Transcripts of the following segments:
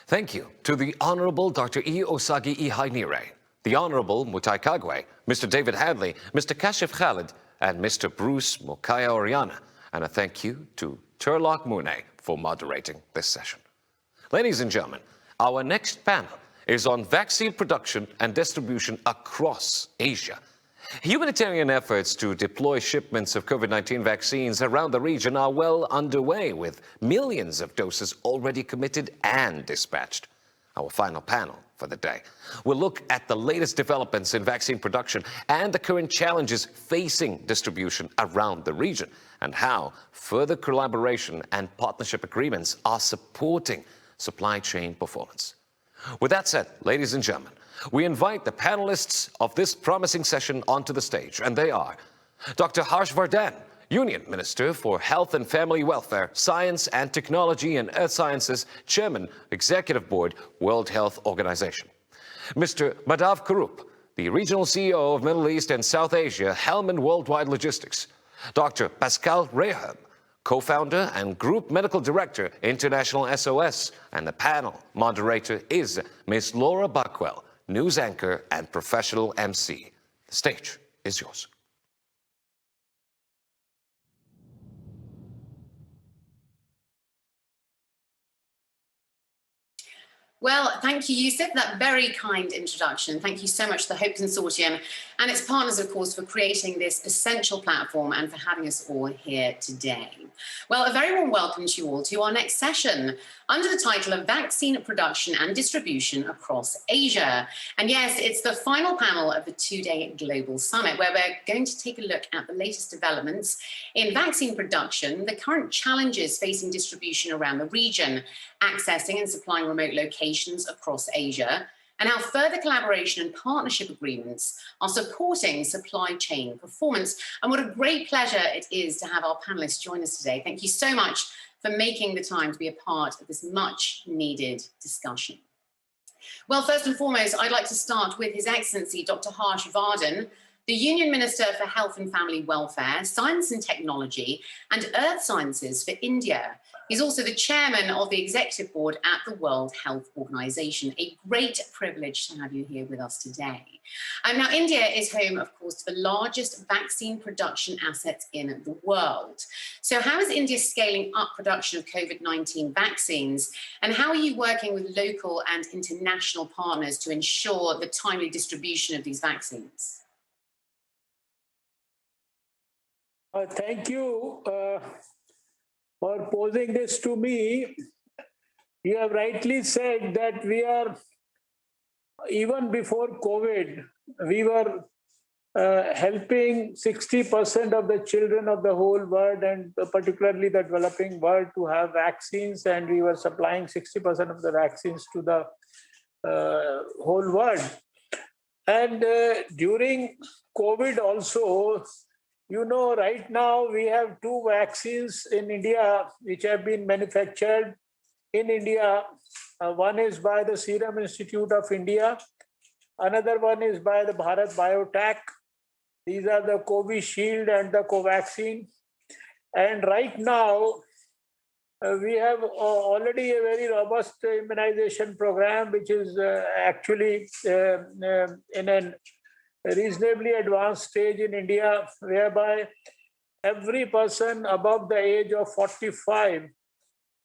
Thank you to the Honourable Dr. E. Osagi Ihainire, the Honourable Mutai Kagwe, Mr. David Hadley, Mr. Kashif Khalid, and Mr. Bruce Mukaya Oriana. And a thank you to Turlock Mune for moderating this session. Ladies and gentlemen, our next panel is on vaccine production and distribution across Asia. Humanitarian efforts to deploy shipments of COVID-19 vaccines around the region are well underway, with millions of doses already committed and dispatched. Our final panel for the day will look at the latest developments in vaccine production and the current challenges facing distribution around the region, and how further collaboration and partnership agreements are supporting supply chain performance. With that said, ladies and gentlemen, we invite the panelists of this promising session onto the stage, and they are Dr. Harsh Vardhan, Union Minister for Health and Family Welfare, Science and Technology and Earth Sciences, Chairman, Executive Board, World Health Organization. Mr. Madhav Kurup, the Regional CEO of Middle East and South Asia, Hellman Worldwide Logistics. Dr. Pascal Rehem, co-founder and Group Medical Director, International SOS. And the panel moderator is Ms. Laura Buckwell, news anchor and professional MC. The stage is yours. Well, thank you, Yusuf, for that very kind introduction. Thank you so much to the Hope Consortium and its partners, of course, for creating this essential platform and for having us all here today. Well, a very warm welcome to you all to our next session under the title of Vaccine Production and Distribution Across Asia. And yes, it's the final panel of the two-day Global Summit, where we're going to take a look at the latest developments in vaccine production, the current challenges facing distribution around the region, accessing and supplying remote locations across Asia, and how further collaboration and partnership agreements are supporting supply chain performance. And what a great pleasure it is to have our panelists join us today. Thank you so much for making the time to be a part of this much needed discussion. Well, first and foremost, I'd like to start with His Excellency Dr. Harsh Vardhan, the Union Minister for Health and Family Welfare, Science and Technology, and Earth Sciences for India. He's also the chairman of the executive board at the World Health Organization. A great privilege to have you here with us today. Now, India is home, of course, to the largest vaccine production assets in the world. So how is India scaling up production of COVID-19 vaccines? And how are you working with local and international partners to ensure the timely distribution of these vaccines? Thank you for posing this to me. You have rightly said that we are, even before COVID, we were helping 60% of the children of the whole world, and particularly the developing world, to have vaccines, and we were supplying 60% of the vaccines to the whole world. And during COVID also, you know, right now we have 2 vaccines in India which have been manufactured in India. One is by the Serum Institute of India. Another one is by the Bharat Biotech. These are the Covishield and the Covaxin. And right now, we have already a very robust immunization program, which is actually in a reasonably advanced stage in India, whereby every person above the age of 45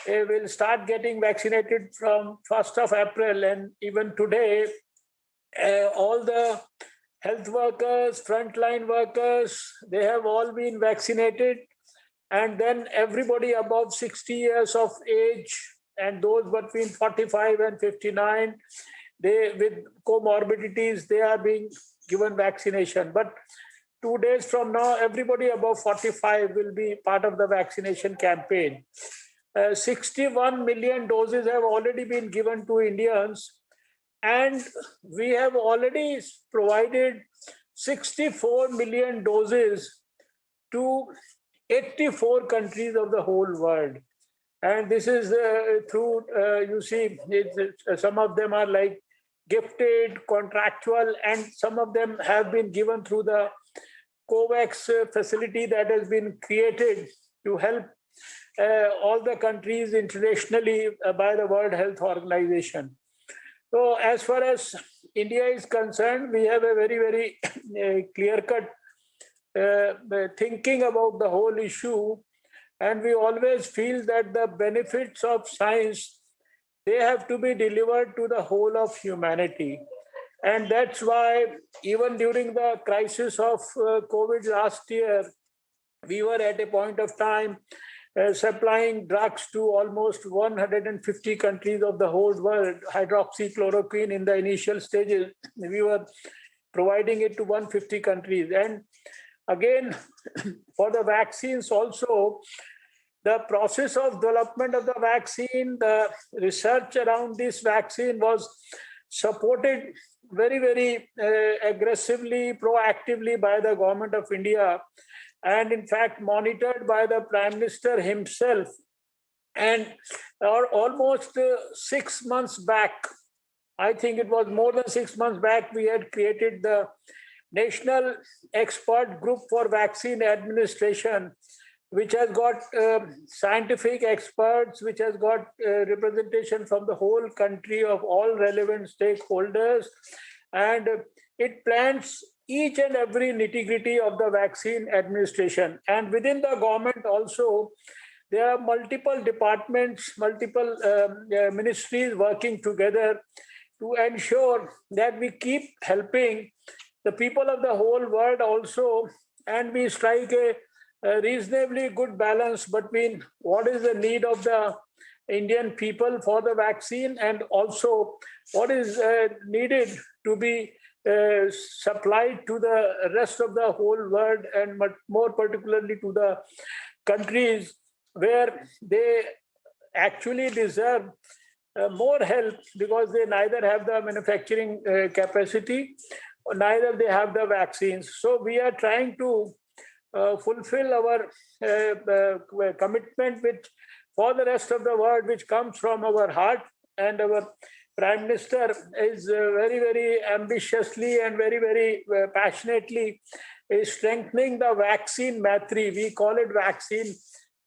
will start getting vaccinated from 1st of April. And even today, all the health workers, frontline workers, they have all been vaccinated. And then everybody above 60 years of age and those between 45 and 59, they with comorbidities, they are being given vaccination. But 2 days from now, everybody above 45 will be part of the vaccination campaign. 61 million doses have already been given to Indians, and we have already provided 64 million doses to 84 countries of the whole world. And this is through, you see, some of them are like gifted, contractual, and some of them have been given through the COVAX facility that has been created to help all the countries internationally by the World Health Organization. So as far as India is concerned, we have a very, very clear-cut thinking about the whole issue. And we always feel that the benefits of science, they have to be delivered to the whole of humanity. And that's why even during the crisis of COVID last year, we were at a point of time supplying drugs to almost 150 countries of the whole world, hydroxychloroquine in the initial stages. We were providing it to 150 countries. And again, for the vaccines also, the process of development of the vaccine, the research around this vaccine was supported very, very aggressively, proactively by the government of India, and in fact monitored by the Prime Minister himself. And almost 6 months back, I think it was more than 6 months back, we had created the National Expert Group for Vaccine Administration, which has got scientific experts, which has got representation from the whole country of all relevant stakeholders. And it plans each and every nitty-gritty of the vaccine administration. And within the government also, there are multiple departments, multiple ministries working together to ensure that we keep helping the people of the whole world also, and we strike a reasonably good balance between what is the need of the Indian people for the vaccine and also what is needed to be supplied to the rest of the whole world, and more particularly to the countries where they actually deserve more help, because they neither have the manufacturing capacity, neither they have the vaccines. So we are trying to fulfill our commitment for the rest of the world, which comes from our heart. And our Prime Minister is very, very ambitiously and very, very passionately strengthening the vaccine maitri. We call it vaccine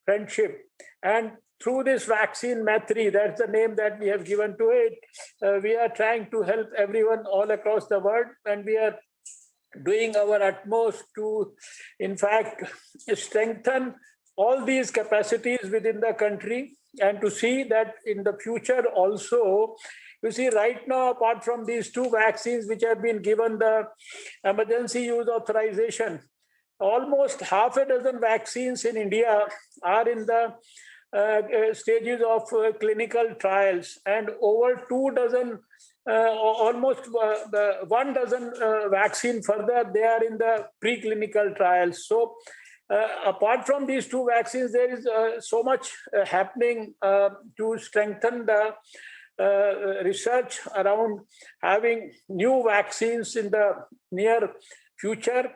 friendship. And through this vaccine maitri, that's the name that we have given to it, we are trying to help everyone all across the world. And we are doing our utmost to, in fact, strengthen all these capacities within the country, and to see that in the future also, you see, right now, apart from these 2 vaccines which have been given the emergency use authorization, almost half a dozen vaccines in India are in the stages of clinical trials, and over 2 dozen, almost 1 dozen vaccine further, they are in the preclinical trials. So apart from these 2 vaccines, there is so much happening to strengthen the research around having new vaccines in the near future,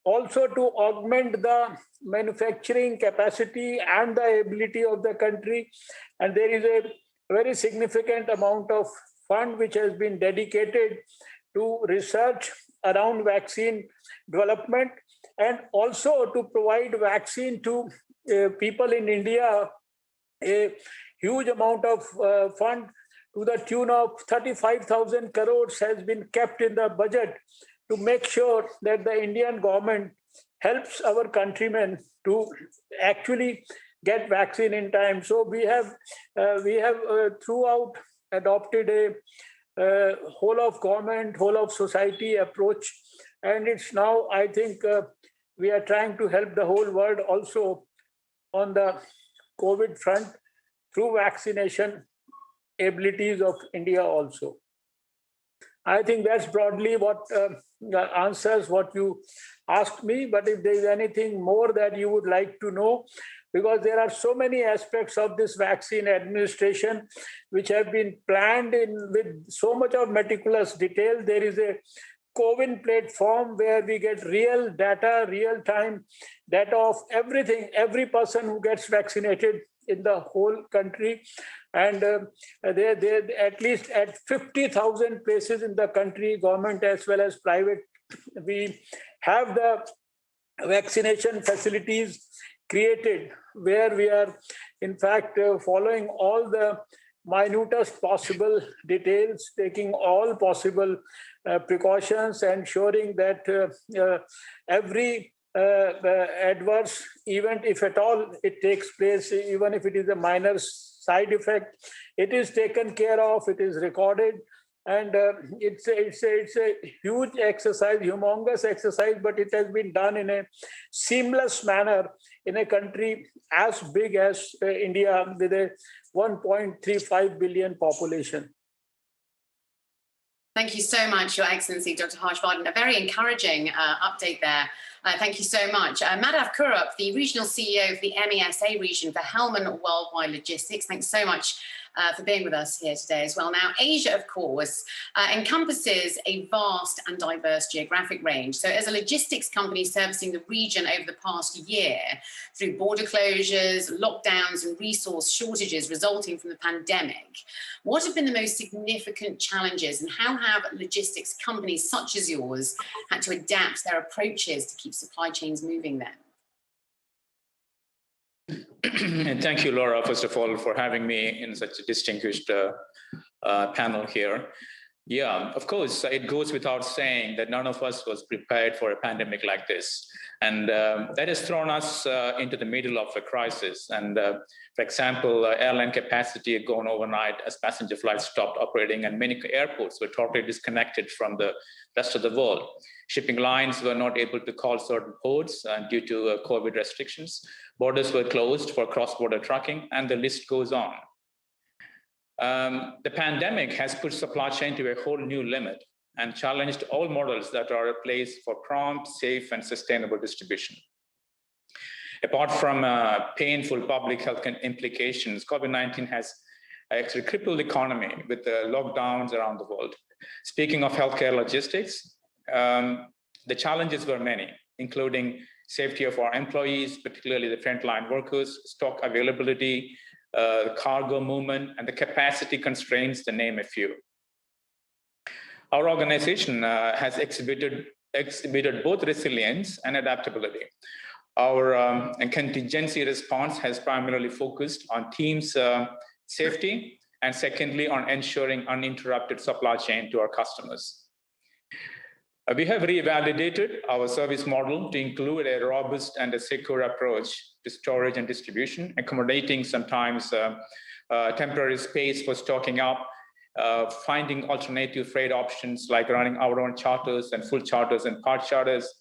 also to augment the manufacturing capacity and the ability of the country. And there is a very significant amount of fund which has been dedicated to research around vaccine development, and also to provide vaccine to people in India. A huge amount of fund to the tune of 35,000 crores has been kept in the budget to make sure that the Indian government helps our countrymen to actually get vaccine in time. So we have throughout adopted a whole of government, whole of society approach. And it's now, I think, we are trying to help the whole world also on the COVID front through vaccination abilities of India also. I think that's broadly what answers what you asked me. But if there is anything more that you would like to know, because there are so many aspects of this vaccine administration which have been planned in with so much of meticulous detail. There is a CoWIN platform where we get real data, real-time data of everything, every person who gets vaccinated in the whole country. And they at least at 50,000 places in the country, government as well as private, we have the vaccination facilities created, where we are, in fact, following all the minutest possible details, taking all possible precautions, ensuring that every adverse event, if at all it takes place, even if it is a minor side effect, it is taken care of, it is recorded. And it's a huge exercise, humongous exercise, but it has been done in a seamless manner in a country as big as India, with a 1.35 billion population. Thank you so much, Your Excellency, Dr. Harshvardhan. A very encouraging update there. Thank you so much. Madhav Kurup, the Regional CEO of the MESA region for Hellman Worldwide Logistics. Thanks so much for being with us here today as well. Now, Asia, of course, encompasses a vast and diverse geographic range. So as a logistics company servicing the region over the past year through border closures, lockdowns, and resource shortages resulting from the pandemic, what have been the most significant challenges, and how have logistics companies such as yours had to adapt their approaches to keep supply chains moving then? And thank you, Laura, first of all, for having me in such a distinguished panel here. Yeah, of course, it goes without saying that none of us was prepared for a pandemic like this. And that has thrown us into the middle of a crisis. And for example, airline capacity had gone overnight as passenger flights stopped operating, and many airports were totally disconnected from the rest of the world. Shipping lines were not able to call certain ports due to COVID restrictions. Borders were closed for cross-border trucking, and the list goes on. The pandemic has put supply chain to a whole new limit and challenged all models that are in place for prompt, safe, and sustainable distribution. Apart from painful public health implications, COVID-19 has actually crippled the economy with the lockdowns around the world. Speaking of healthcare logistics, the challenges were many, including safety of our employees, particularly the frontline workers, stock availability, cargo movement, and the capacity constraints, to name a few. Our organization has exhibited both resilience and adaptability. Our contingency response has primarily focused on teams' safety, and secondly, on ensuring uninterrupted supply chain to our customers. We have revalidated our service model to include a robust and a secure approach to storage and distribution, accommodating sometimes temporary space for stocking up, finding alternative freight options like running our own charters and full charters and part charters,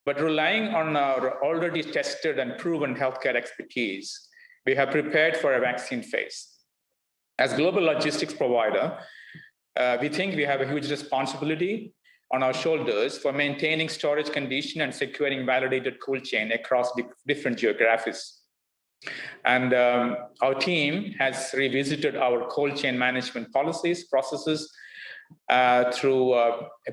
but relying on our already tested and proven healthcare expertise, we have prepared for a vaccine phase. As global logistics provider, we think we have a huge responsibility on our shoulders for maintaining storage condition and securing validated cold chain across different geographies. And our team has revisited our cold chain management policies, processes, through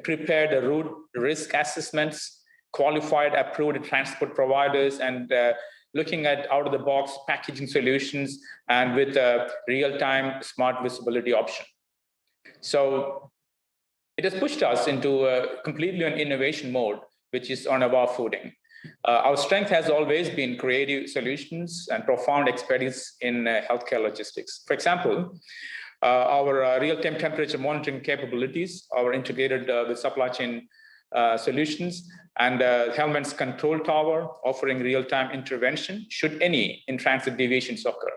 prepared route risk assessments, qualified approved transport providers, and looking at out-of-the-box packaging solutions, and with a real-time smart visibility option. So it has pushed us into completely an innovation mode, which is on our footing. Our strength has always been creative solutions and profound expertise in healthcare logistics. For example, our real-time temperature monitoring capabilities, our integrated with supply chain solutions, and Hellman's control tower offering real-time intervention should any in-transit deviations occur.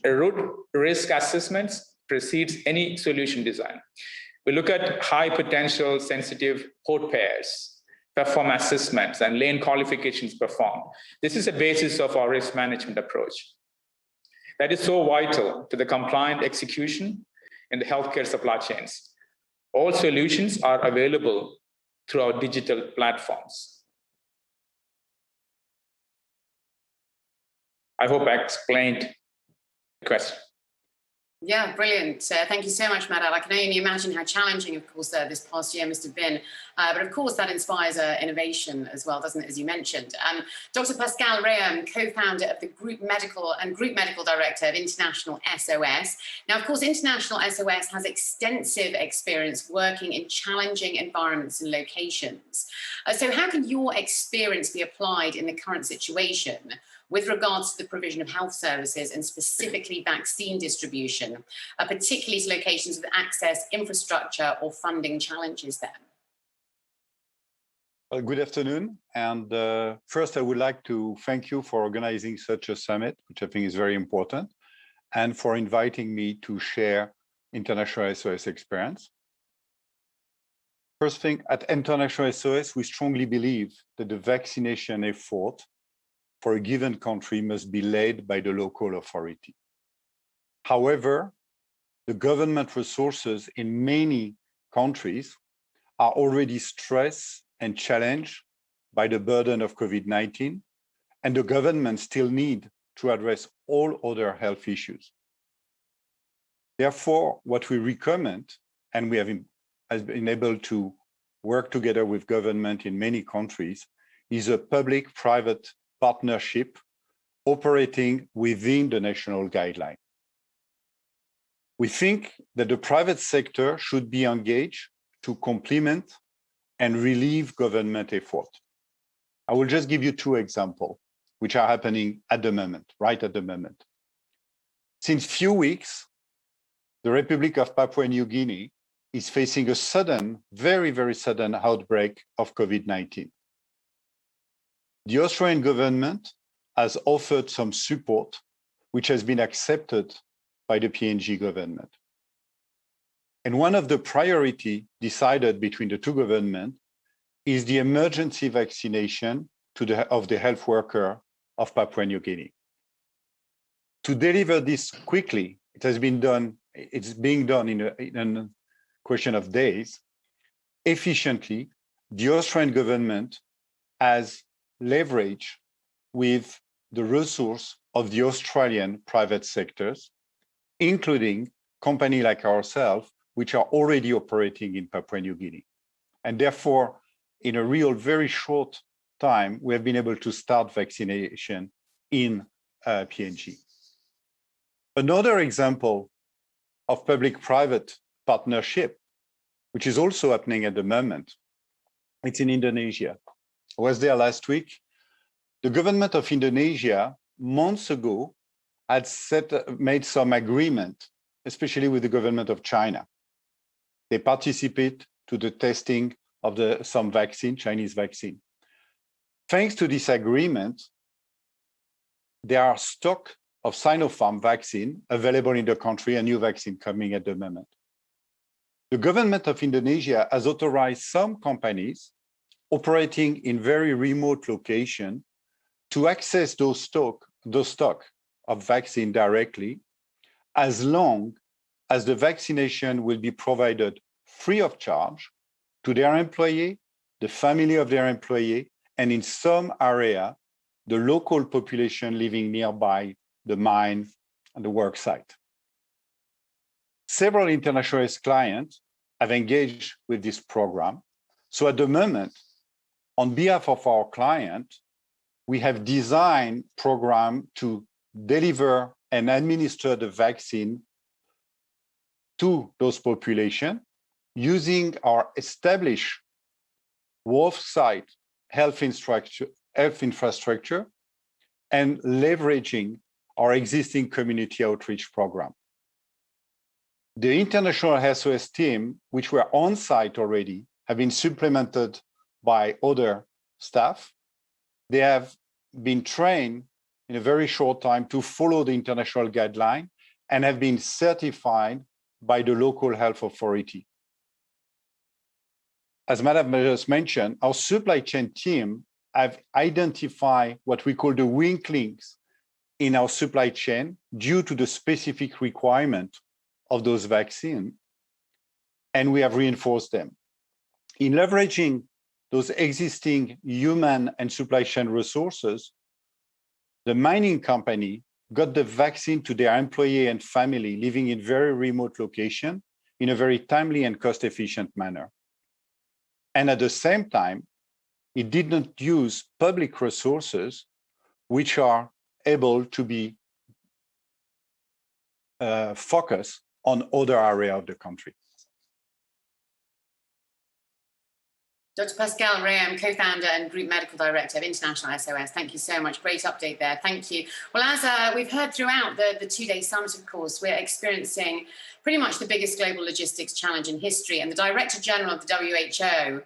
Route risk assessments precedes any solution design. We look at high potential sensitive port pairs, perform assessments, and lane qualifications performed. This is the basis of our risk management approach. That is so vital to the compliant execution in the healthcare supply chains. All solutions are available through our digital platforms. I hope I explained the question. Yeah, brilliant. Thank you so much, Madad. I can only imagine how challenging, of course, this past year must have been. But of course, that inspires innovation as well, doesn't it, as you mentioned. Dr. Pascal Reham, co-founder of the Group Medical Director of International SOS. Now, of course, International SOS has extensive experience working in challenging environments and locations. So how can your experience be applied in the current situation with regards to the provision of health services and specifically vaccine distribution, particularly to locations with access, infrastructure, or funding challenges then? Well, good afternoon. And first, I would like to thank you for organizing such a summit, which I think is very important, and for inviting me to share International SOS experience. First thing, at International SOS, we strongly believe that the vaccination effort for a given country must be led by the local authority. However, the government resources in many countries are already stressed and challenged by the burden of COVID-19, and the government still need to address all other health issues. Therefore, what we recommend, and we have been able to work together with government in many countries, is a public-private partnership operating within the national guideline. We think that the private sector should be engaged to complement and relieve government effort. I will just give you two examples, which are happening at the moment, right at the moment. Since few weeks, the Republic of Papua New Guinea is facing a sudden, very, very sudden outbreak of COVID-19. The Australian government has offered some support, which has been accepted by the PNG government. And one of the priorities decided between the two governments is the emergency vaccination of the health worker of Papua New Guinea. To deliver this quickly, it's being done in a question of days. Efficiently, the Australian government has leveraged with the resource of the Australian private sectors, including companies like ourselves, which are already operating in Papua New Guinea. And therefore, in a real very short time, we have been able to start vaccination in PNG. Another example of public-private partnership, which is also happening at the moment, it's in Indonesia. I was there last week. The government of Indonesia, months ago, had made some agreement, especially with the government of China. They participate to the testing of some vaccine, Chinese vaccine. Thanks to this agreement, there are stock of Sinopharm vaccine available in the country, a new vaccine coming at the moment. The government of Indonesia has authorized some companies operating in very remote locations to access those stock of vaccine directly, as long as the vaccination will be provided free of charge to their employee, the family of their employee, and in some area, the local population living nearby the mine and the work site. Several international clients have engaged with this program. So at the moment, on behalf of our client, we have designed a program to deliver and administer the vaccine to those populations using our established work site health infrastructure and leveraging our existing community outreach program. The International SOS team, which were on site already, have been supplemented by other staff. They have been trained in a very short time to follow the international guideline and have been certified by the local health authority. As Madam just mentioned, our supply chain team have identified what we call the weak links in our supply chain due to the specific requirement of those vaccines, and we have reinforced them. In leveraging those existing human and supply chain resources, the mining company got the vaccine to their employee and family living in very remote location in a very timely and cost-efficient manner. And at the same time, it did not use public resources which are able to be focused on other areas of the country. Dr. Pascal Rayam, co-founder and group medical director of International SOS. Thank you so much. Great update there. Thank you. Well, as we've heard throughout the two-day summit, of course, we're experiencing pretty much the biggest global logistics challenge in history. And the Director General of the WHO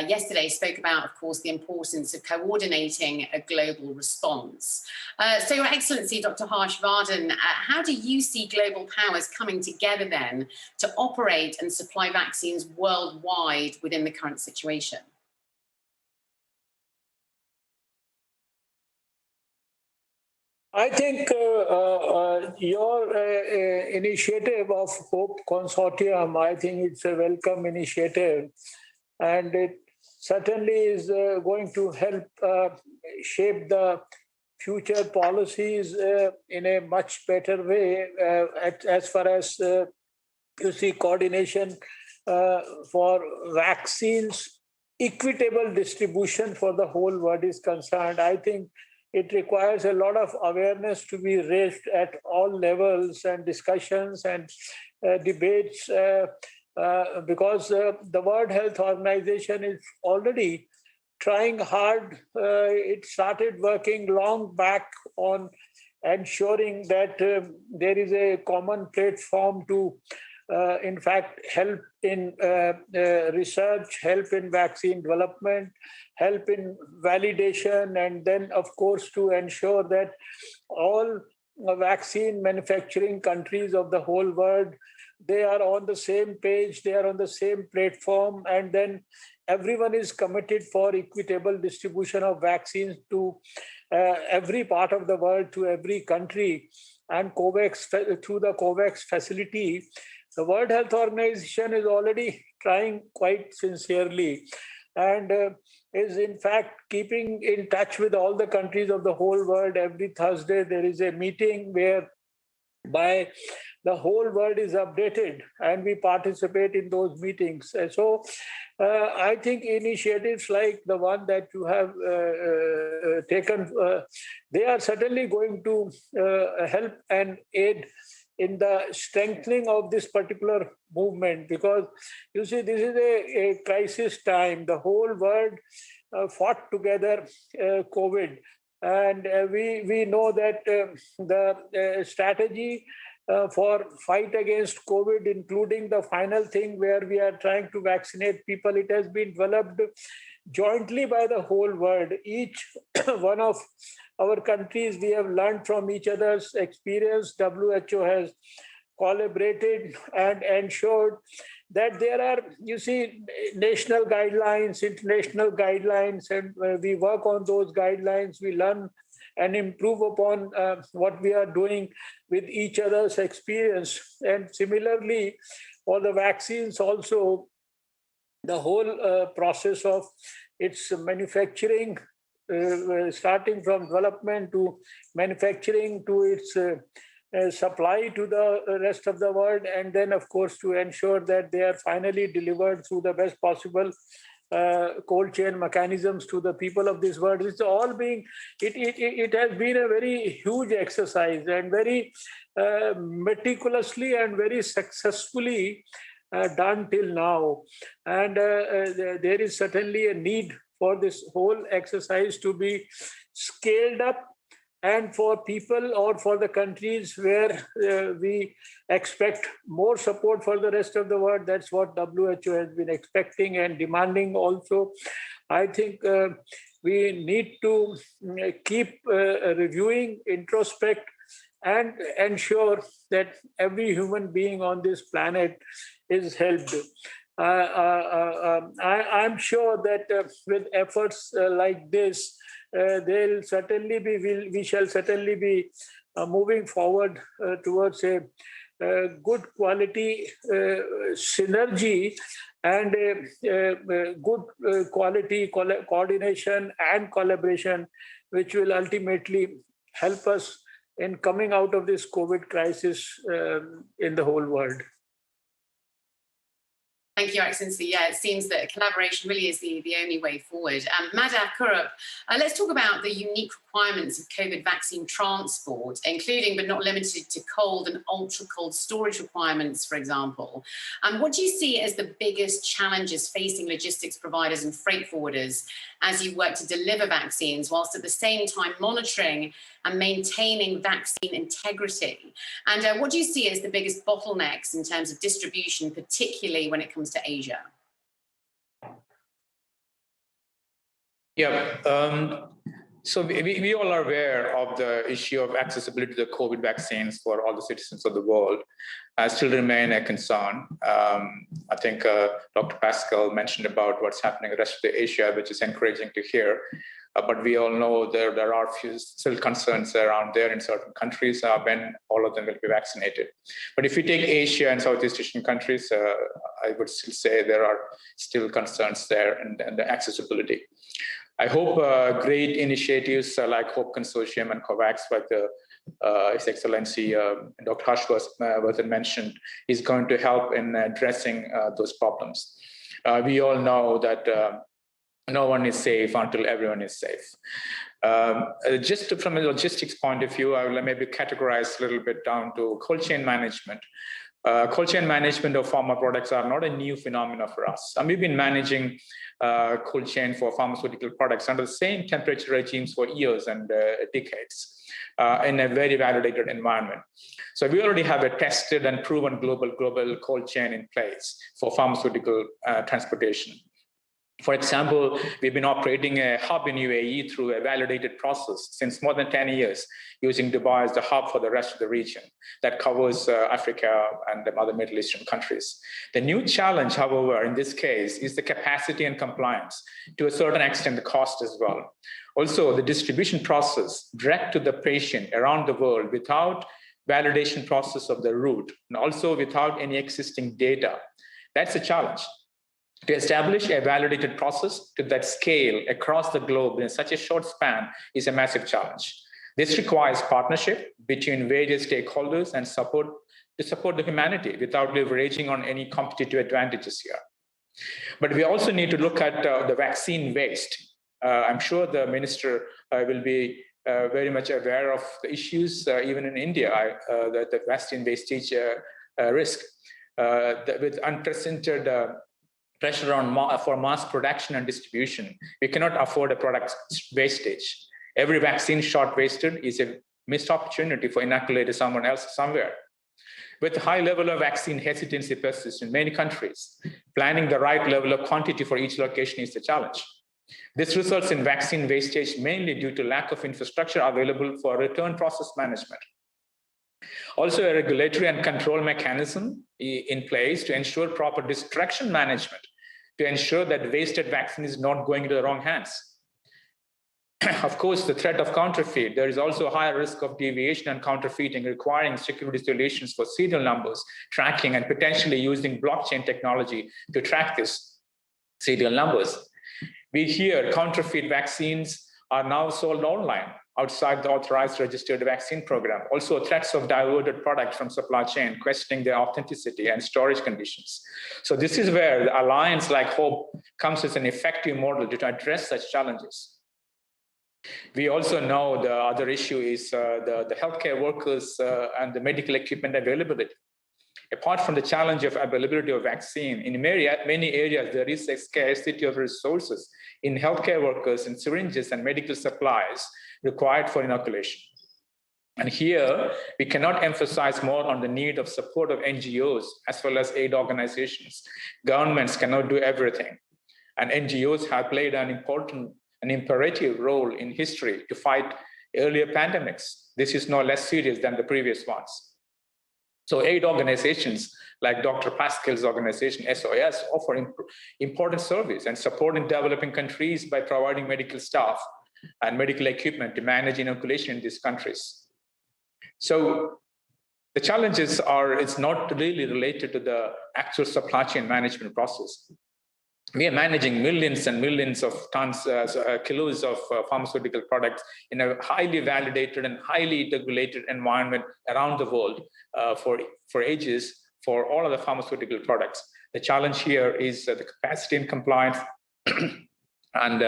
yesterday spoke about, of course, the importance of coordinating a global response. So, Your Excellency, Dr. Harsh Vardhan, how do you see global powers coming together then to operate and supply vaccines worldwide within the current situation? I think your initiative of Hope Consortium, I think it's a welcome initiative, and it certainly is going to help shape the future policies in a much better way as far as you see coordination for vaccines, equitable distribution for the whole world is concerned. I think it requires a lot of awareness to be raised at all levels and discussions and debates because the World Health Organization is already trying hard. It started working long back on ensuring that there is a common platform to in fact, help in research, help in vaccine development, help in validation, and then, of course, to ensure that all vaccine manufacturing countries of the whole world, they are on the same page, they are on the same platform, and then everyone is committed for equitable distribution of vaccines to every part of the world, to every country, and COVAX, through the COVAX facility. The World Health Organization is already trying quite sincerely and is in fact keeping in touch with all the countries of the whole world. Every Thursday there is a meeting whereby the whole world is updated and we participate in those meetings. So I think initiatives like the one that you have taken, they are certainly going to help and aid in the strengthening of this particular movement, because you see, this is a crisis time. The whole world fought together COVID, and we know that the strategy for fight against COVID, including the final thing where we are trying to vaccinate people, it has been developed jointly by the whole world. Each one of our countries, we have learned from each other's experience. WHO has collaborated and ensured that there are, you see, national guidelines, international guidelines, and we work on those guidelines. We learn and improve upon what we are doing with each other's experience. And similarly, for the vaccines also, the whole process of its manufacturing, starting from development to manufacturing to its supply to the rest of the world, and then, of course, to ensure that they are finally delivered through the best possible cold chain mechanisms to the people of this world. It's all being, it has been a very huge exercise and very meticulously and very successfully done till now. And there is certainly a need for this whole exercise to be scaled up, and for people or for the countries where we expect more support for the rest of the world. That's what WHO has been expecting and demanding also. I think we need to keep reviewing, introspect, and ensure that every human being on this planet is helped. I'm sure that with efforts like this, we shall certainly be moving forward towards a good quality synergy and a good quality coordination and collaboration, which will ultimately help us in coming out of this COVID crisis in the whole world. Thank you, Your Excellency. Yeah, it seems that collaboration really is the only way forward. Madhav Kurup, let's talk about the unique requirements of COVID vaccine transport, including but not limited to cold and ultra-cold storage requirements, for example. What do you see as the biggest challenges facing logistics providers and freight forwarders as you work to deliver vaccines, whilst at the same time monitoring and maintaining vaccine integrity? And what do you see as the biggest bottlenecks in terms of distribution, particularly when it comes to Asia? Yeah, so we all are aware of the issue of accessibility to the COVID vaccines for all the citizens of the world. Still remain a concern. I think Dr. Pascal mentioned about what's happening in the rest of Asia, which is encouraging to hear. But we all know there are still concerns around there in certain countries when all of them will be vaccinated. But if we take Asia and Southeast Asian countries, I would still say there are still concerns there and the accessibility. I hope great initiatives like Hope Consortium and COVAX, like His Excellency Dr. Harshvardhan mentioned, is going to help in addressing those problems. We all know that no one is safe until everyone is safe. Just from a logistics point of view, I will maybe categorize a little bit down to cold chain management. Cold chain management of pharma products are not a new phenomena for us. And we've been managing cold chain for pharmaceutical products under the same temperature regimes for years and decades in a very validated environment. So we already have a tested and proven global cold chain in place for pharmaceutical transportation. For example, we've been operating a hub in UAE through a validated process since more than 10 years, using Dubai as the hub for the rest of the region that covers Africa and other Middle Eastern countries. The new challenge, however, in this case, is the capacity and compliance, to a certain extent, the cost as well. Also, the distribution process direct to the patient around the world without validation process of the route, and also without any existing data. That's a challenge. To establish a validated process to that scale across the globe in such a short span is a massive challenge. This requires partnership between various stakeholders and support the humanity without leveraging on any competitive advantages here. But we also need to look at the vaccine waste. I'm sure the minister will be very much aware of the issues, even in India, the vaccine wastage risk. With unprecedented pressure for mass production and distribution, we cannot afford a product wastage. Every vaccine shot wasted is a missed opportunity for inoculating someone else somewhere. With high level of vaccine hesitancy persists in many countries, planning the right level of quantity for each location is the challenge. This results in vaccine wastage mainly due to lack of infrastructure available for return process management. Also, a regulatory and control mechanism in place to ensure proper destruction management, to ensure that wasted vaccine is not going into the wrong hands. Of course, the threat of counterfeit, there is also a higher risk of deviation and counterfeiting, requiring security solutions for serial numbers, tracking, and potentially using blockchain technology to track these serial numbers. We hear counterfeit vaccines are now sold online outside the authorized registered vaccine program. Also, threats of diverted products from supply chain, questioning their authenticity and storage conditions. So this is where the alliance like Hope comes as an effective model to address such challenges. We also know the other issue is the healthcare workers and the medical equipment availability. Apart from the challenge of availability of vaccine, in many areas, there is a scarcity of resources in healthcare workers and syringes and medical supplies required for inoculation. And here, we cannot emphasize more on the need of support of NGOs as well as aid organizations. Governments cannot do everything. And NGOs have played an imperative role in history to fight earlier pandemics. This is no less serious than the previous ones. So aid organizations like Dr. Pascal's organization, SOS, offer important service and support in developing countries by providing medical staff and medical equipment to manage inoculation in these countries. So the challenges are, it's not really related to the actual supply chain management process. we are managing millions and millions of tons, kilos of pharmaceutical products in a highly validated and highly regulated environment around the world for ages for all of the pharmaceutical products. The challenge here is the capacity and compliance and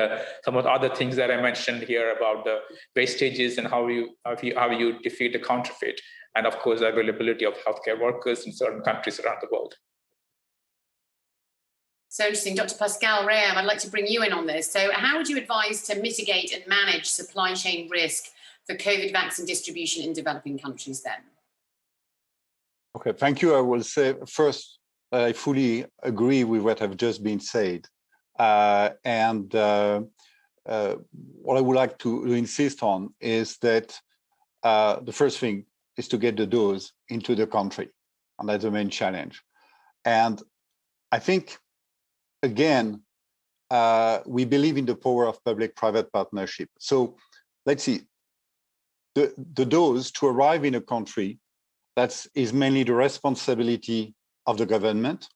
some of the other things that I mentioned here about the wastages and how you defeat the counterfeit, and of course, the availability of healthcare workers in certain countries around the world. So interesting. Dr. Pascal Rayam, I'd like to bring you in on this. So how would you advise to mitigate and manage supply chain risk for COVID vaccine distribution in developing countries then? Okay, thank you. I will say first, I fully agree with what have just been said. What I would like to insist on is that the first thing is to get the dose into the country, and that's the main challenge. And I think, again, we believe in the power of public-private partnership. So let's see, the dose to arrive in a country, that is mainly the responsibility of the government.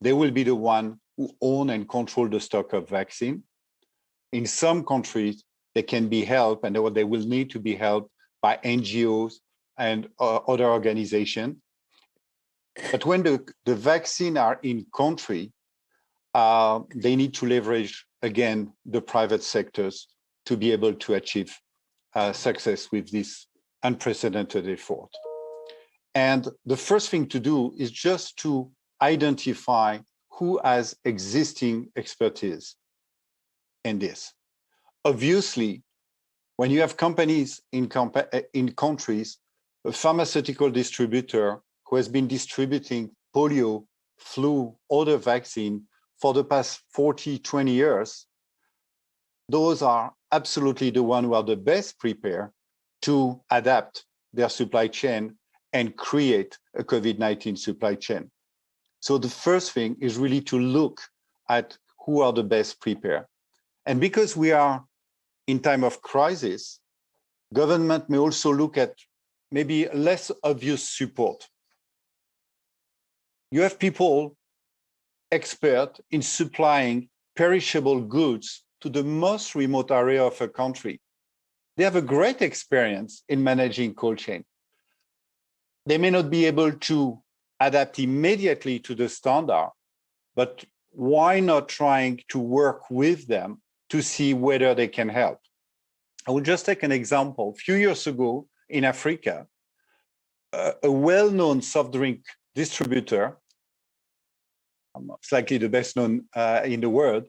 They will be the one who own and control the stock of vaccine. In some countries, they can be helped, and they will need to be helped by NGOs and other organizations. But when the vaccine are in country, they need to leverage, again, the private sectors to be able to achieve success with this unprecedented effort. And the first thing to do is just to identify who has existing expertise in this. Obviously, when you have companies in countries, a pharmaceutical distributor who has been distributing polio, flu, other vaccine for the past 40, 20 years, those are absolutely the ones who are the best prepared to adapt their supply chain and create a COVID-19 supply chain. So the first thing is really to look at who are the best prepared. And because we are in time of crisis, government may also look at maybe less obvious support. You have people expert in supplying perishable goods to the most remote area of a country. They have a great experience in managing cold chain. They may not be able to adapt immediately to the standard, but why not trying to work with them to see whether they can help? I will just take an example. A few years ago in Africa, a well-known soft drink distributor, slightly the best known in the world,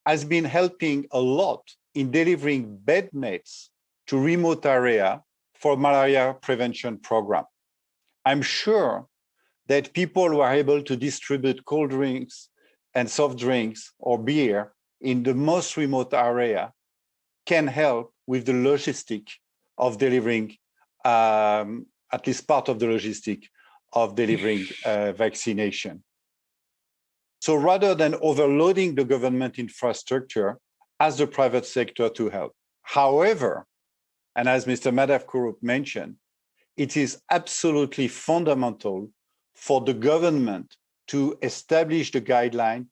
has been helping a lot in delivering bed nets to remote area for malaria prevention program. I'm sure that people who are able to distribute cold drinks and soft drinks or beer in the most remote area can help with the logistic of delivering, at least part of the logistic of delivering vaccination. So rather than overloading the government infrastructure, ask the private sector to help. However, and as Mr. Madhav Kurup mentioned, it is absolutely fundamental for the government to establish the guideline,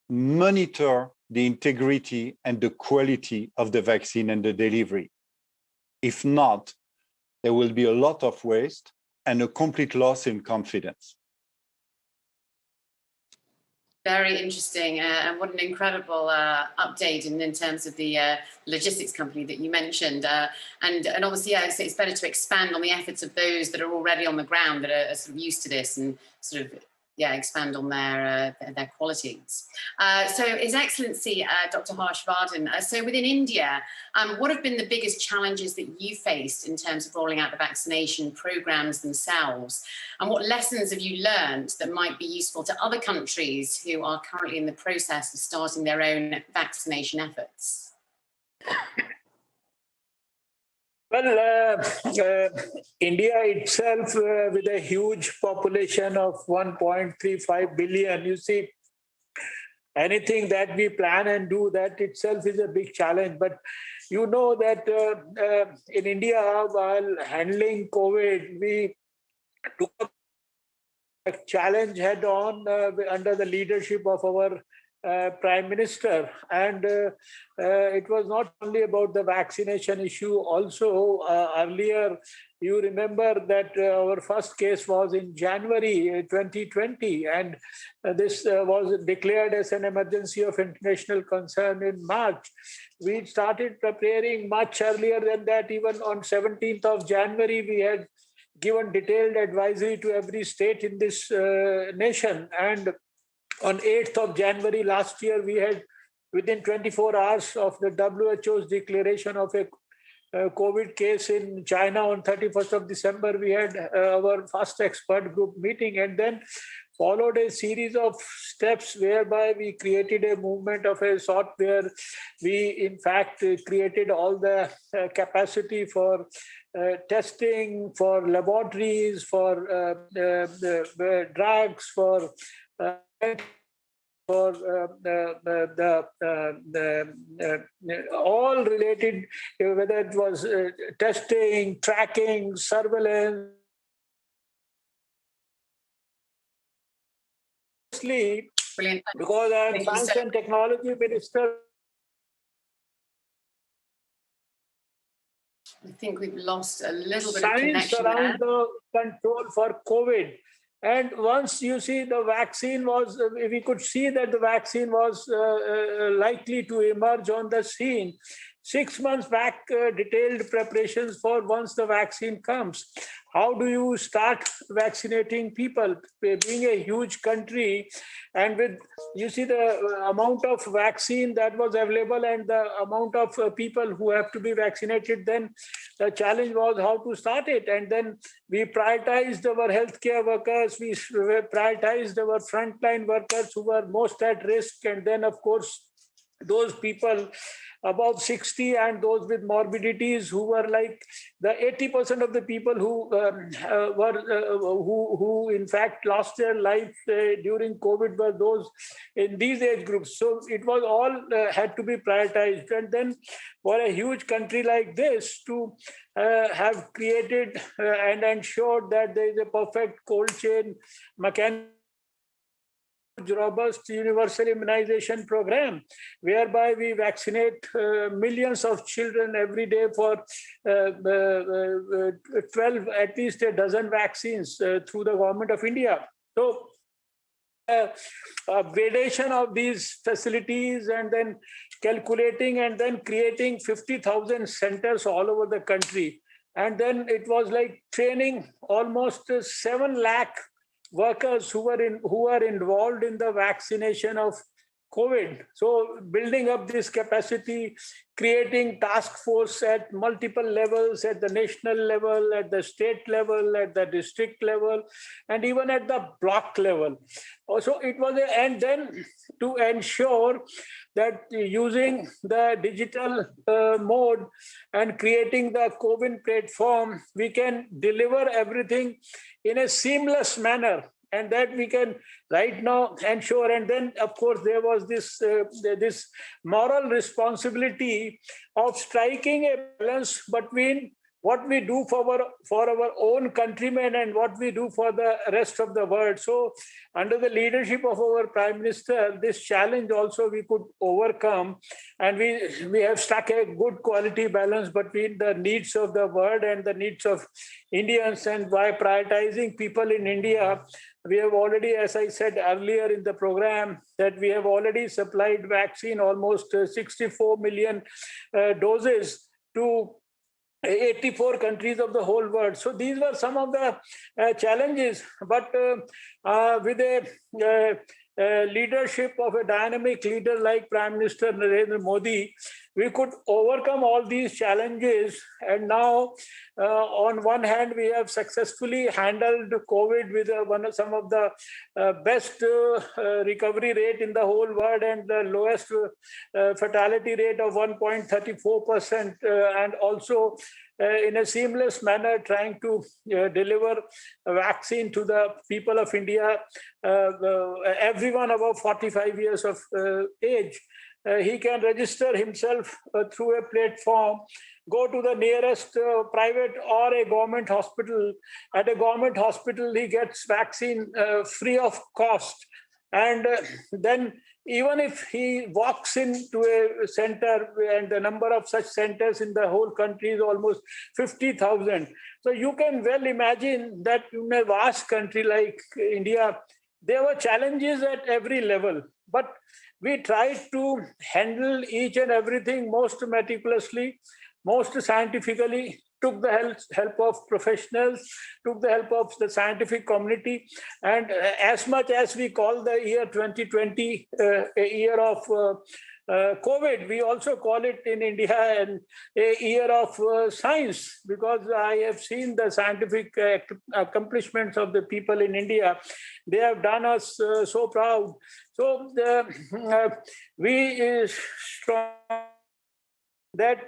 monitor the integrity and the quality of the vaccine and the delivery. If not, there will be a lot of waste and a complete loss in confidence. Very interesting, and what an incredible update in terms of the logistics company that you mentioned. And obviously, yeah, it's better to expand on the efforts of those that are already on the ground, that are sort of used to this, and sort of, yeah, expand on their qualities. So His Excellency, Dr. Harsh Vardhan, so within India, what have been the biggest challenges that you faced in terms of rolling out the vaccination programs themselves? And what lessons have you learned that might be useful to other countries who are currently in the process of starting their own vaccination efforts? Well, India itself, with a huge population of 1.35 billion, you see, anything that we plan and do, that itself is a big challenge. But you know that in India, while handling COVID, we took a challenge head on under the leadership of our Prime Minister. And it was not only about the vaccination issue. Also, earlier, you remember that our first case was in January 2020, and this was declared as an emergency of international concern in March. We started preparing much earlier than that. Even on 17th of January, we had given detailed advisory to every state in this nation. And on 8th of January last year, we had, within 24 hours of the WHO's declaration of a COVID case in China on 31st of December, we had our first expert group meeting, and then followed a series of steps whereby we created a movement of a sort where we, in fact, created all the capacity for testing, for laboratories, for drugs, for all related, whether it was testing, tracking, surveillance. Brilliant. Because I'm Science and Technology Minister. I think we've lost a little bit of Science connection around there. the control for COVID. And once you see the vaccine was, we could see that the vaccine was likely to emerge on the scene. 6 months back, detailed preparations for once the vaccine comes. How do you start vaccinating people? Being a huge country, and with, you see the amount of vaccine that was available and the amount of people who have to be vaccinated, then the challenge was how to start it. And then we prioritized our healthcare workers, we prioritized our frontline workers who were most at risk, and then, of course, those people above 60 and those with morbidities who were like the 80% of the people who who in fact lost their life during COVID were those in these age groups. So it was all had to be prioritized. And then for a huge country like this to have created and ensured that there is a perfect cold chain mechanism, robust universal immunization program, whereby we vaccinate millions of children every day for 12, at least a dozen vaccines through the government of India. So upgradation of these facilities and then calculating and then creating 50,000 centers all over the country. And then it was like training almost 7 lakh workers who are involved in the vaccination of COVID. So building up this capacity, creating task force at multiple levels, at the national level, at the state level, at the district level, and even at the block level. Also, it was, and then to ensure that using the digital mode and creating the COVID platform, we can deliver everything in a seamless manner, and that we can right now ensure. And then, of course, there was this this moral responsibility of striking a balance between what we do for our own countrymen and what we do for the rest of the world. So under the leadership of our Prime Minister, this challenge also we could overcome. And we have struck a good quality balance between the needs of the world and the needs of Indians. And by prioritizing people in India, we have already, as I said earlier in the program, that we have already supplied vaccine, almost 64 million doses to 84 countries of the whole world. So these were some of the challenges, but with a leadership of a dynamic leader like Prime Minister Narendra Modi, we could overcome all these challenges. And now, on one hand, we have successfully handled COVID with some of the best recovery rate in the whole world and the lowest fatality rate of 1.34%, and also in a seamless manner trying to deliver a vaccine to the people of India, everyone above 45 years of age. He can register himself through a platform, go to the nearest private or a government hospital. At a government hospital, he gets vaccine free of cost. And then even if he walks into a center, and the number of such centers in the whole country is almost 50,000. So you can well imagine that in a vast country like India, there were challenges at every level. But we tried to handle each and everything most meticulously, most scientifically, took the help of professionals, took the help of the scientific community. And as much as we call the year 2020 a year of COVID, we also call it in India a year of science, because I have seen the scientific accomplishments of the people in India. They have done us so proud. So we strong that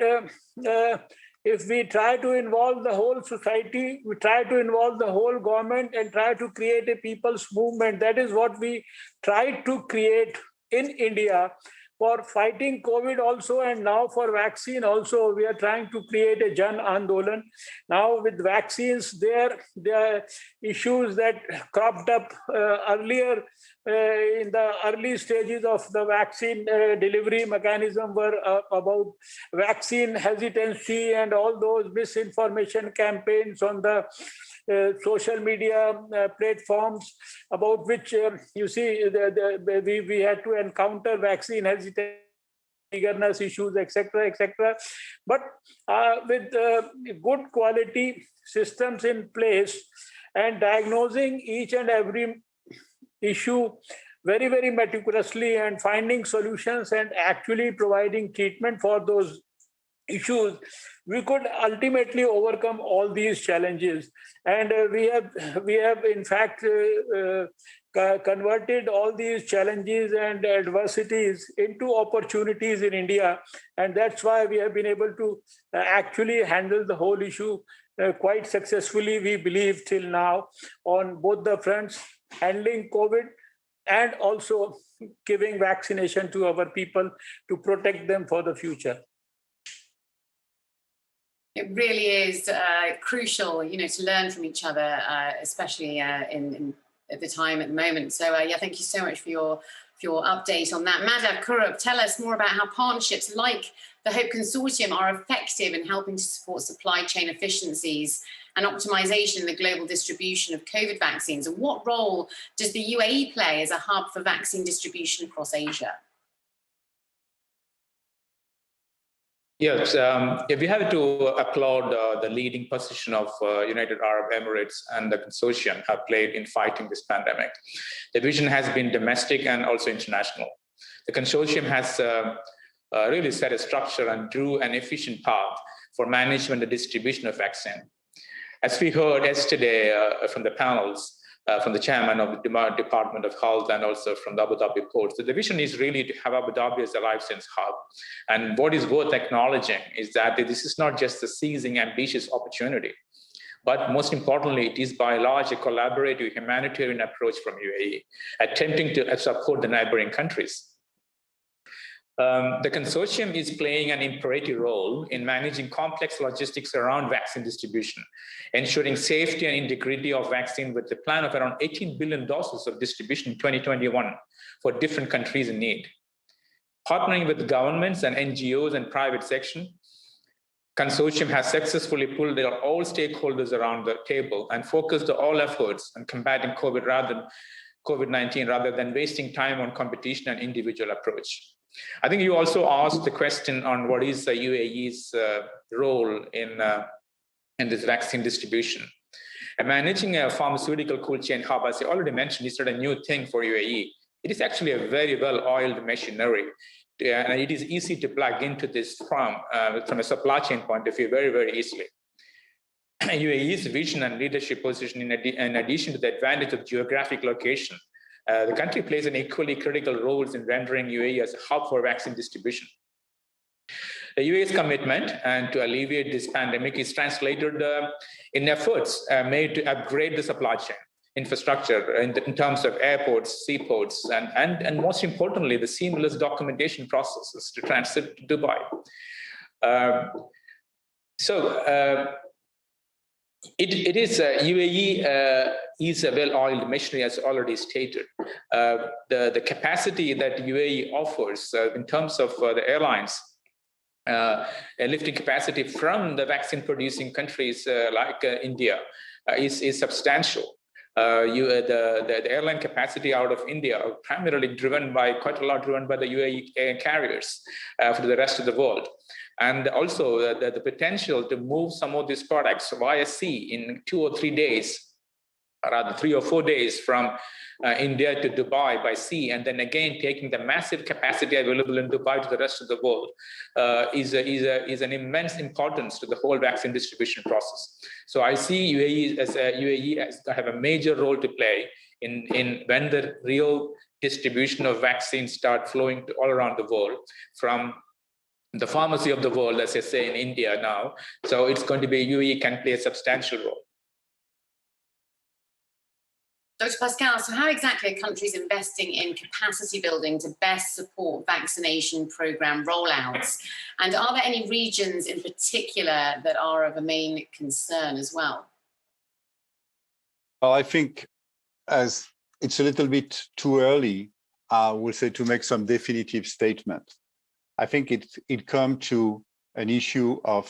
if we try to involve the whole society, we try to involve the whole government and try to create a people's movement. That is what we tried to create in India for fighting COVID also, and now for vaccine also. We are trying to create a Jan Andolan. Now with vaccines, there are issues that cropped up earlier in the early stages of the vaccine delivery mechanism were about vaccine hesitancy and all those misinformation campaigns on the social media platforms, about which you see we had to encounter vaccine hesitancy, eagerness issues, etc., etc. But with good quality systems in place and diagnosing each and every issue very, very meticulously and finding solutions and actually providing treatment for those issues, we could ultimately overcome all these challenges. And we have in fact converted all these challenges and adversities into opportunities in India. And that's why we have been able to actually handle the whole issue quite successfully, we believe, till now, on both the fronts, handling COVID and also giving vaccination to our people to protect them for the future. It really is crucial, to learn from each other, especially in at the time at the moment. So yeah, thank you so much for your update on that. Madhav Kurup, tell us more about how partnerships like the HOPE Consortium are effective in helping to support supply chain efficiencies and optimization in the global distribution of COVID vaccines. And what role does the UAE play as a hub for vaccine distribution across Asia? Yes, we have to applaud the leading position of United Arab Emirates and the consortium have played in fighting this pandemic. The vision has been domestic and also international. The consortium has really set a structure and drew an efficient path for management and distribution of vaccine. As we heard yesterday from the panels, from the chairman of the Department of Health and also from the Abu Dhabi port. So the vision is really to have Abu Dhabi as a life science hub. And what is worth acknowledging is that this is not just a seizing ambitious opportunity, but most importantly, it is by large a collaborative humanitarian approach from UAE, attempting to support the neighboring countries. The consortium is playing an imperative role in managing complex logistics around vaccine distribution, ensuring safety and integrity of vaccine with a plan of around 18 billion doses of distribution in 2021 for different countries in need. Partnering with governments and NGOs and private sector, consortium has successfully pulled all stakeholders around the table and focused all efforts on combating COVID-19 rather than wasting time on competition and individual approach. I think you also asked the question on what is the UAE's role in this vaccine distribution. And managing a pharmaceutical cold chain hub, as I already mentioned, is not a new thing for UAE. It is actually a very well-oiled machinery. And it is easy to plug into this from a supply chain point of view very, very easily. UAE's vision and leadership position, in addition to the advantage of geographic location, the country plays an equally critical role in rendering UAE as a hub for vaccine distribution. The UAE's commitment and to alleviate this pandemic is translated in efforts made to upgrade the supply chain infrastructure in terms of airports, seaports, and most importantly, the seamless documentation processes to transit to Dubai. It is UAE is a well-oiled machinery, as already stated. The capacity that UAE offers in terms of the airlines, lifting capacity from the vaccine-producing countries like India is substantial. The airline capacity out of India are primarily driven by the UAE carriers for the rest of the world. And also the potential to move some of these products via sea in 2 or 3 days, or rather 3 or 4 days from India to Dubai by sea, and then again taking the massive capacity available in Dubai to the rest of the world is an immense importance to the whole vaccine distribution process. So I see UAE as have a major role to play in when the real distribution of vaccines start flowing to all around the world from the pharmacy of the world, as I say in India now. So it's going to be UAE can play a substantial role. Dr. Pascal, so how exactly are countries investing in capacity building to best support vaccination program rollouts? And are there any regions in particular that are of a main concern as well? Well, I think as it's a little bit too early, I will say, to make some definitive statement. I think it comes to an issue of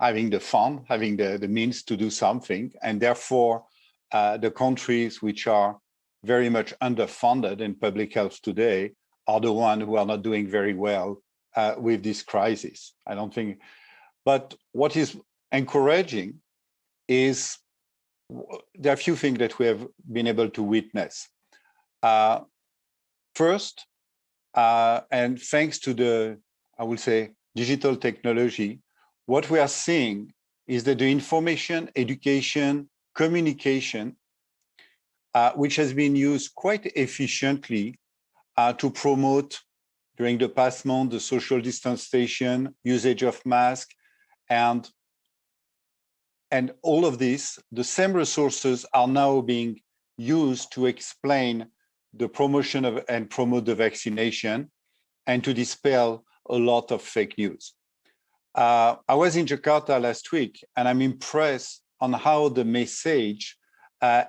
having the fund, having the means to do something, and therefore the countries which are very much underfunded in public health today are the ones who are not doing very well with this crisis. I don't think, but what is encouraging is there are a few things that we have been able to witness. First, and thanks to the, I would say, digital technology, what we are seeing is that the information, education, communication, which has been used quite efficiently to promote during the past month the social distanciation, usage of masks, and all of this, the same resources are now being used to explain the promotion of and promote the vaccination and to dispel a lot of fake news. I was in Jakarta last week, and I'm impressed on how the message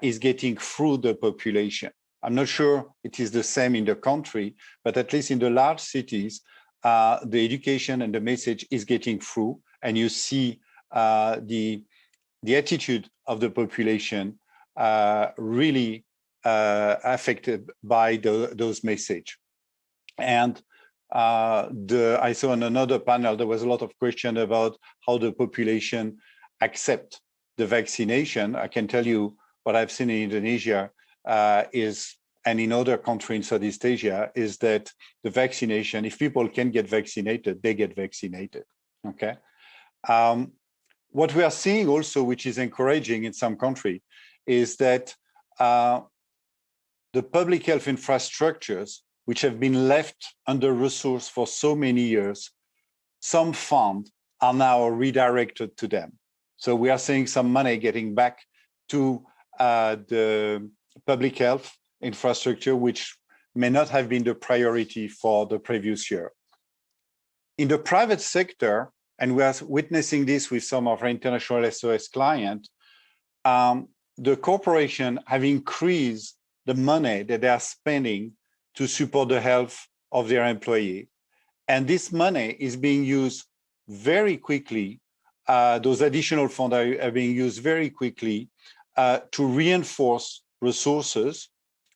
is getting through the population. I'm not sure it is the same in the country, but at least in the large cities, the education and the message is getting through, and you see the attitude of the population really affected by those messages. And I saw in another panel, there was a lot of question about how the population accept the vaccination. I can tell you what I've seen in Indonesia and in other countries in Southeast Asia, is that the vaccination, if people can get vaccinated, they get vaccinated, okay? What we are seeing also, which is encouraging in some countries, is that the public health infrastructures, which have been left under-resourced for so many years, some funds are now redirected to them. So we are seeing some money getting back to the public health infrastructure, which may not have been the priority for the previous year. In the private sector, and we are witnessing this with some of our international SOS clients, the corporation have increased the money that they are spending to support the health of their employee. And this money is being used very quickly. Those additional funds are being used very quickly to reinforce resources,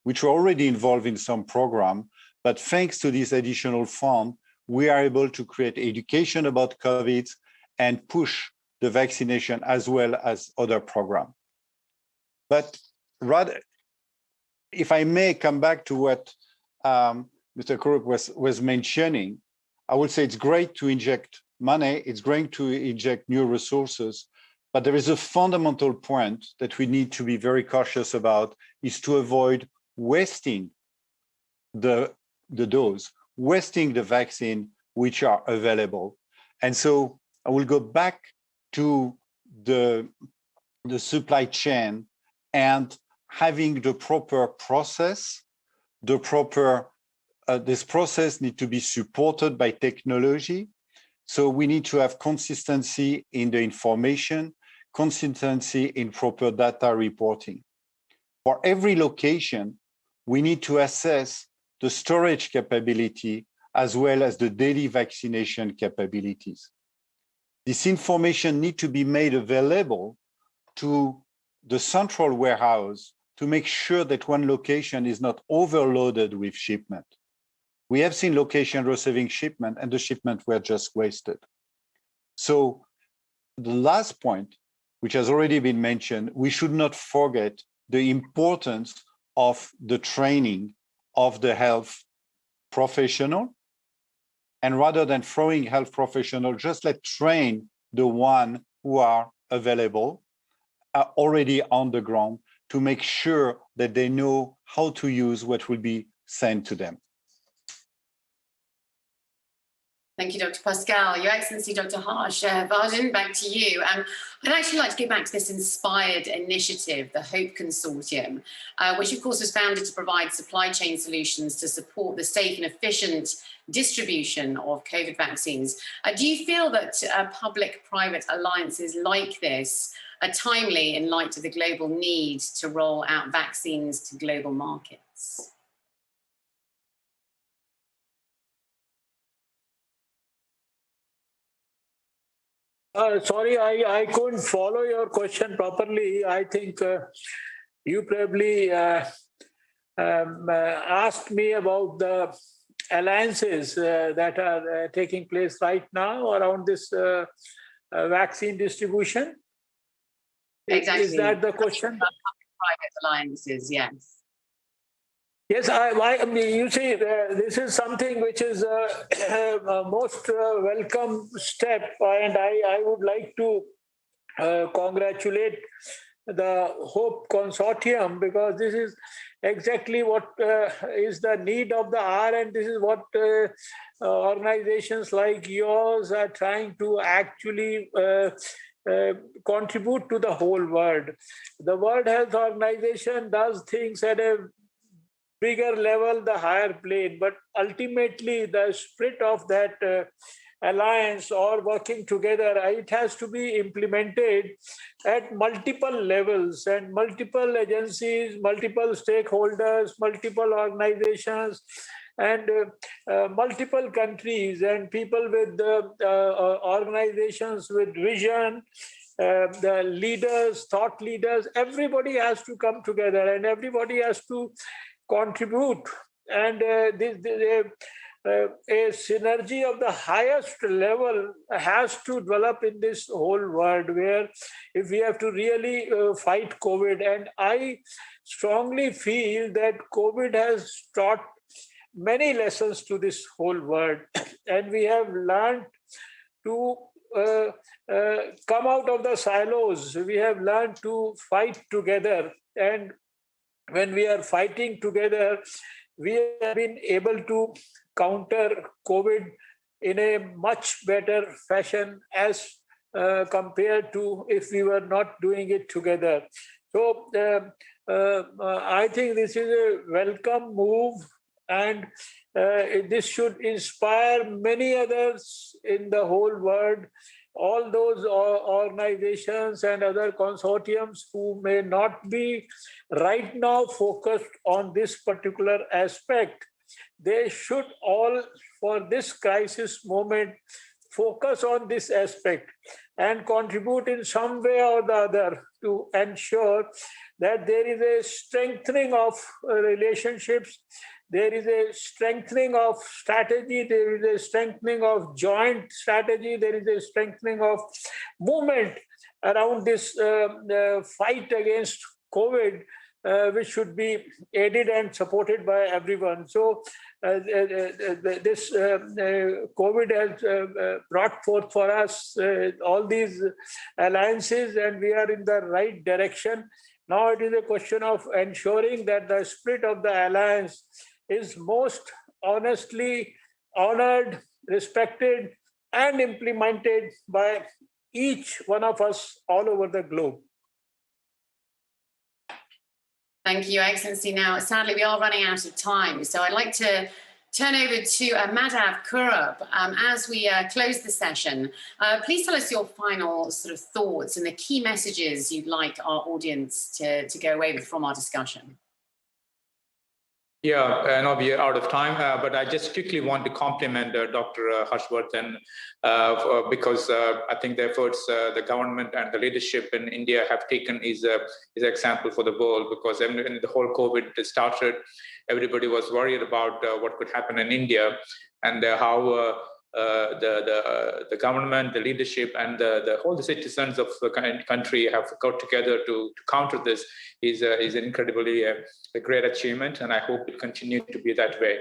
which are already involved in some program. But thanks to this additional fund, we are able to create education about COVID and push the vaccination as well as other programs. But rather, if I may come back to what Mr. Kurup was mentioning, I would say it's great to inject money, it's great to inject new resources, but there is a fundamental point that we need to be very cautious about, is to avoid wasting the dose, wasting the vaccine which are available. And so I will go back to the supply chain and having the proper process, this process needs to be supported by technology. So we need to have consistency in the information, consistency in proper data reporting. For every location, we need to assess the storage capability as well as the daily vaccination capabilities. This information needs to be made available to the central warehouse to make sure that one location is not overloaded with shipment. We have seen locations receiving shipment and the shipment were just wasted. So the last point, which has already been mentioned, we should not forget the importance of the training of the health professional. And rather than throwing health professionals, just let's train the one who are available, are already on the ground, to make sure that they know how to use what will be sent to them. Thank you, Dr. Pascal. Your Excellency, Dr. Harsh. Varden, back to you. I'd actually like to go back to this inspired initiative, the HOPE Consortium, which of course was founded to provide supply chain solutions to support the safe and efficient distribution of COVID vaccines. Do you feel that public-private alliances like this are timely in light of the global need to roll out vaccines to global markets? Sorry, I couldn't follow your question properly. I think you probably asked me about the alliances that are taking place right now around this vaccine distribution. Exactly. Is that the question? Public-private alliances, yes. Yes, I mean, you see, this is something which is a most welcome step, and I would like to congratulate the HOPE Consortium, because this is exactly what is the need of the hour, and this is what organizations like yours are trying to actually contribute to the whole world. The World Health Organization does things at a bigger level, the higher plane, but ultimately the spirit of that alliance or working together, it has to be implemented at multiple levels and multiple agencies, multiple stakeholders, multiple organizations, and multiple countries and people with organizations with vision, the leaders, thought leaders, everybody has to come together and everybody has to contribute. And a synergy of the highest level has to develop in this whole world, where if we have to really fight COVID, and I strongly feel that COVID has taught many lessons to this whole world, and we have learned to come out of the silos. We have learned to fight together, and when we are fighting together, we have been able to counter COVID in a much better fashion as compared to if we were not doing it together. So I think this is a welcome move, and this should inspire many others in the whole world. All those organizations and other consortiums who may not be right now focused on this particular aspect, they should all, for this crisis moment, focus on this aspect and contribute in some way or the other to ensure that there is a strengthening of relationships, there is a strengthening of strategy, there is a strengthening of joint strategy, there is a strengthening of movement around this fight against COVID, which should be aided and supported by everyone. So this COVID has brought forth for us all these alliances, and we are in the right direction. Now it is a question of ensuring that the spirit of the alliance is most honestly honored, respected, and implemented by each one of us all over the globe. Thank you, Your Excellency. Now, sadly, we are running out of time, so I'd like to turn over to Madhav Kurab. As we close the session, please tell us your final sort of thoughts and the key messages you'd like our audience to go away with from our discussion. Yeah, I know we are out of time, but I just quickly want to compliment Dr. Harshvardhan because I think the efforts the government and the leadership in India have taken is an example for the world, because when the whole COVID started, everybody was worried about what could happen in India, and how the government, the leadership, and the whole citizens of the country have got together to counter this is incredibly a great achievement, and I hope it continue to be that way.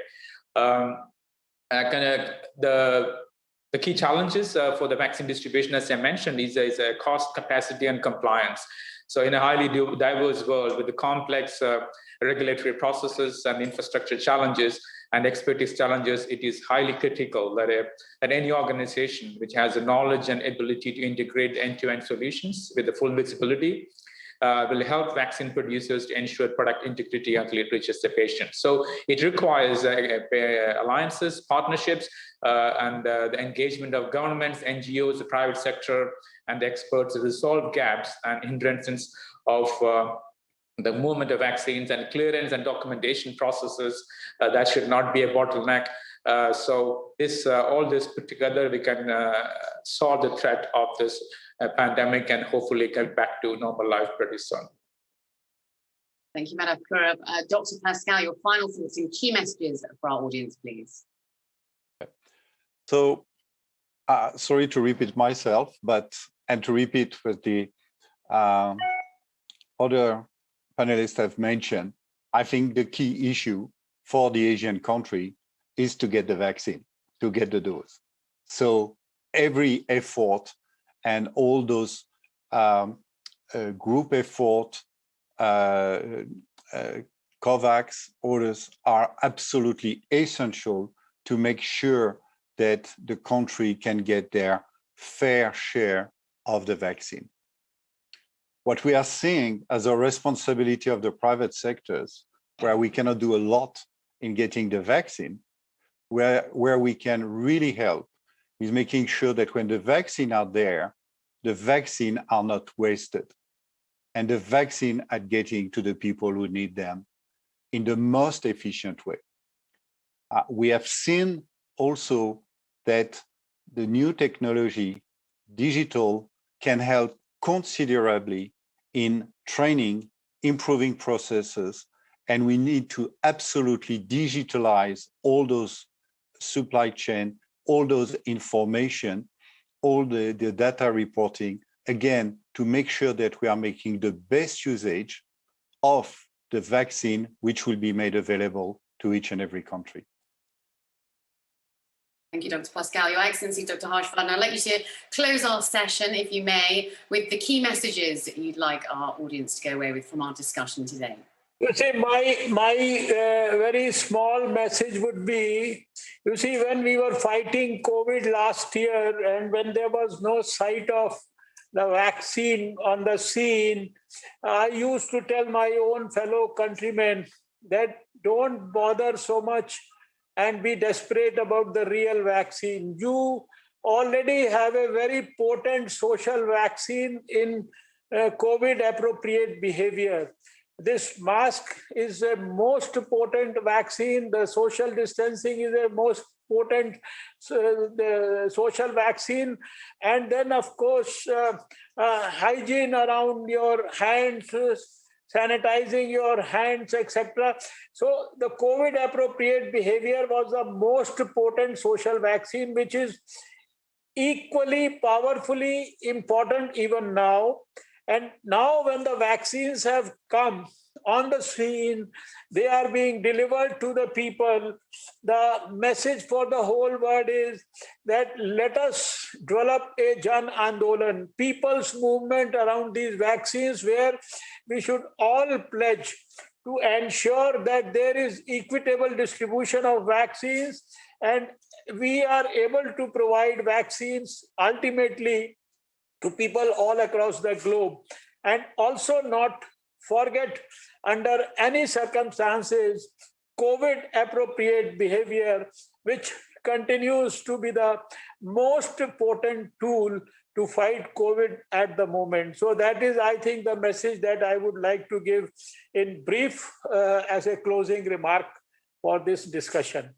The key challenges for the vaccine distribution, as I mentioned, is cost, capacity, and compliance. So in a highly diverse world with the complex regulatory processes and infrastructure challenges and expertise challenges, it is highly critical that any organization which has the knowledge and ability to integrate end-to-end solutions with the full visibility will help vaccine producers to ensure product integrity until it reaches the patient. So it requires alliances, partnerships, and the engagement of governments, NGOs, the private sector, and the experts to resolve gaps and hindrances of the movement of vaccines and clearance and documentation processes that should not be a bottleneck. So all this put together, we can solve the threat of this pandemic and hopefully get back to normal life pretty soon. Thank you, Madhav Kurab. Dr. Pascal, your final thoughts and key messages for our audience, please. So, sorry to repeat myself, and to repeat what the other panelists have mentioned, I think the key issue for the Asian country is to get the vaccine, to get the dose. So every effort and all those group effort, COVAX, orders are absolutely essential to make sure that the country can get their fair share of the vaccine. What we are seeing as a responsibility of the private sectors, where we cannot do a lot in getting the vaccine, where we can really help is making sure that when the vaccine are there, the vaccine are not wasted, and the vaccine are getting to the people who need them in the most efficient way. We have seen also that the new technology, digital, can help considerably in training, improving processes, and we need to absolutely digitalize all those supply chain, all those information, all the data reporting, again, to make sure that we are making the best usage of the vaccine, which will be made available to each and every country. Thank you, Dr. Pascal. Your Excellency, Dr. Harshvardhan, I'd like you to close our session, if you may, with the key messages that you'd like our audience to go away with from our discussion today. You see, my very small message would be, you see, when we were fighting COVID last year and when there was no sight of the vaccine on the scene, I used to tell my own fellow countrymen that don't bother so much and be desperate about the real vaccine. You already have a very potent social vaccine in COVID-appropriate behavior. This mask is a most potent vaccine. The social distancing is a most potent the social vaccine. And then, of course, hygiene around your hands, sanitizing your hands, etc. So the COVID-appropriate behavior was the most potent social vaccine, which is equally powerfully important even now. And now when the vaccines have come on the scene, they are being delivered to the people. The message for the whole world is that let us develop a Jan Andolan, people's movement around these vaccines, where we should all pledge to ensure that there is equitable distribution of vaccines and we are able to provide vaccines ultimately to people all across the globe. And also not forget, under any circumstances, COVID appropriate behavior, which continues to be the most potent tool to fight COVID at the moment. So that is, I think, the message that I would like to give in brief as a closing remark for this discussion.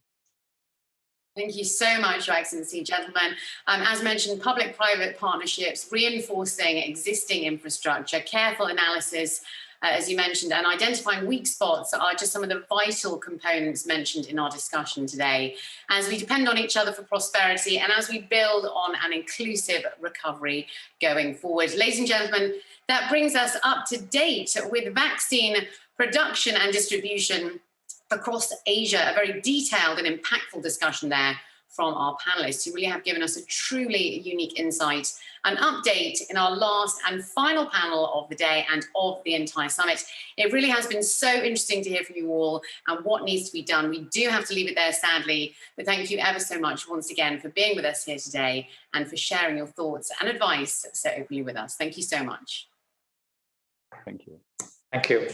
Thank you so much, Your Excellency, gentlemen. As mentioned, public-private partnerships, reinforcing existing infrastructure, careful analysis, as you mentioned, and identifying weak spots are just some of the vital components mentioned in our discussion today. As we depend on each other for prosperity and as we build on an inclusive recovery going forward. Ladies and gentlemen, that brings us up to date with vaccine production and distribution across Asia, a very detailed and impactful discussion there from our panelists who really have given us a truly unique insight, an update in our last and final panel of the day and of the entire summit. It really has been so interesting to hear from you all and what needs to be done. We do have to leave it there, sadly, but thank you ever so much once again for being with us here today and for sharing your thoughts and advice so openly with us. Thank you so much. Thank you. Thank you.